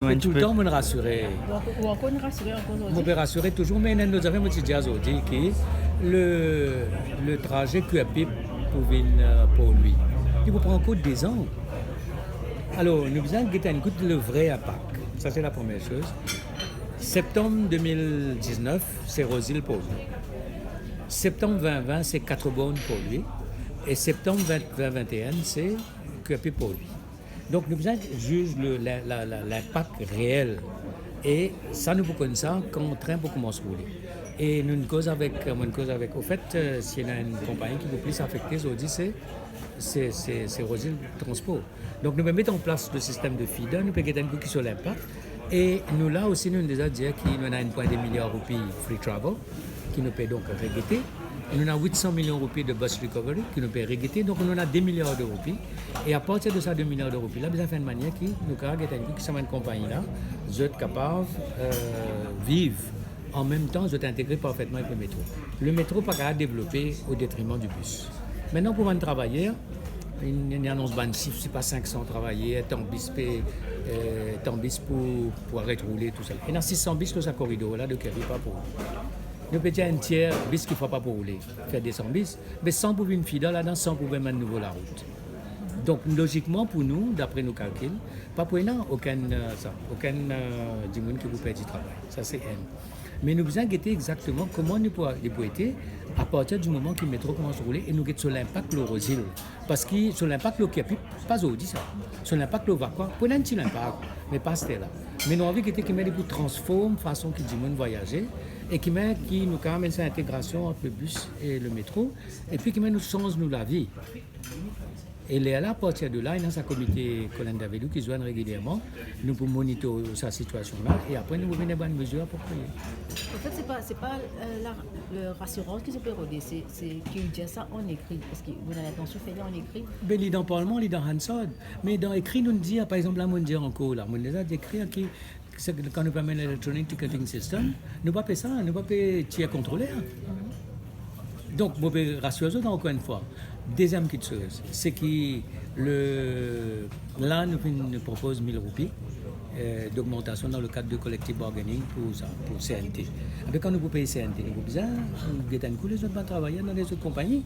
Mais tout le temps, on me rassurait. Ou encore nous rassurer encore On aujourd'hui. me rassurait toujours, mais nous avons dit que le trajet QAP pour lui, il vous prend encore des ans. Alors, nous faisons le vrai impact. Ça, c'est la première chose. Septembre 2019, c'est Rosil pour lui. Septembre 2020, c'est 4 bonnes pour lui. Et septembre 2021, c'est QAP pour lui. Donc, nous faisons juste l'impact réel. Et ça, nous pouvons ça quand le train peut commencer à rouler. Et nous, une cause avec, au fait, s'il y a une compagnie qui vous plus affectée, c'est Rosil Transport. Donc, nous mettons en place le système de FIDA, nous pouvons un coup sur l'impact. Et nous, là aussi, nous déjà dit qu'il y a 1,2 milliard de roupies free travel, qui nous paie donc régéter. Nous avons 800 millions de roupies de bus recovery qui nous paie régéter. Donc, nous avons 2 milliards de roupies. Et à partir de ça, 2 milliards de roupies, là, ça fait une manière qui nous a une compagnie là, vous êtes capable de vivre en même temps, vous êtes intégré parfaitement avec le métro. Le métro n'est pas capable de développer au détriment du bus. Maintenant, pour un travailleur, il y a un annonce bantif, c'est pas 500 travailleurs, tant bis pour arrêter de rouler, tout ça. Et dans 600 bis, dans ce corridor là, de Kerry, pas pour nous peut un tiers bis qui ne faut pas pour rouler, faire des 100 bis, mais 100 pour une fille là-dedans, 100 pour mettre de nouveau la route. Donc, logiquement, pour nous, d'après nos calculs, pas pour nous, aucun dimanche qui vous perd du travail. Ça, c'est N. Mais nous devons guetter exactement comment nous pouvons être à partir du moment que le métro commence à rouler et nous guetter sur l'impact le Rosil. Parce que sur l'impact le Kiapi, pas au dit ça. Sur l'impact le Vakwa, pour un petit impact, mais pas là. Mais nous avons envie que met des transforme façon que dimanche voyager et qui nous amène cette intégration entre le bus et le métro et puis qui nous change nous la vie. Et là, à partir de là, il y a un comité Colin Davidou qui se joint régulièrement. Nous pouvons monitorer sa situation-là et après nous revenons à bonnes mesures appropriées. En fait, c'est pas le rassurance qui se peut redire, c'est qu'il dit ça en écrit. Parce que vous avez l'intention de faire en écrit. Ben, il est dans le Parlement, il est dans Hansard. Mais dans l'écrit, nous disons, par exemple, là, on dit encore, là, on a écrit quand nous permet l'électronic ticketing system, nous ne pouvons pas ça, nous ne pouvons pas tiers contrôler. Donc, vous pouvez rassurer encore une fois. Deuxième chose, c'est que là, nous proposons 1000 roupies d'augmentation dans le cadre de collective bargaining pour CNT. Avec quand nous pouvons payer CNT, nous pouvons dire, les autres vont travailler dans les autres compagnies.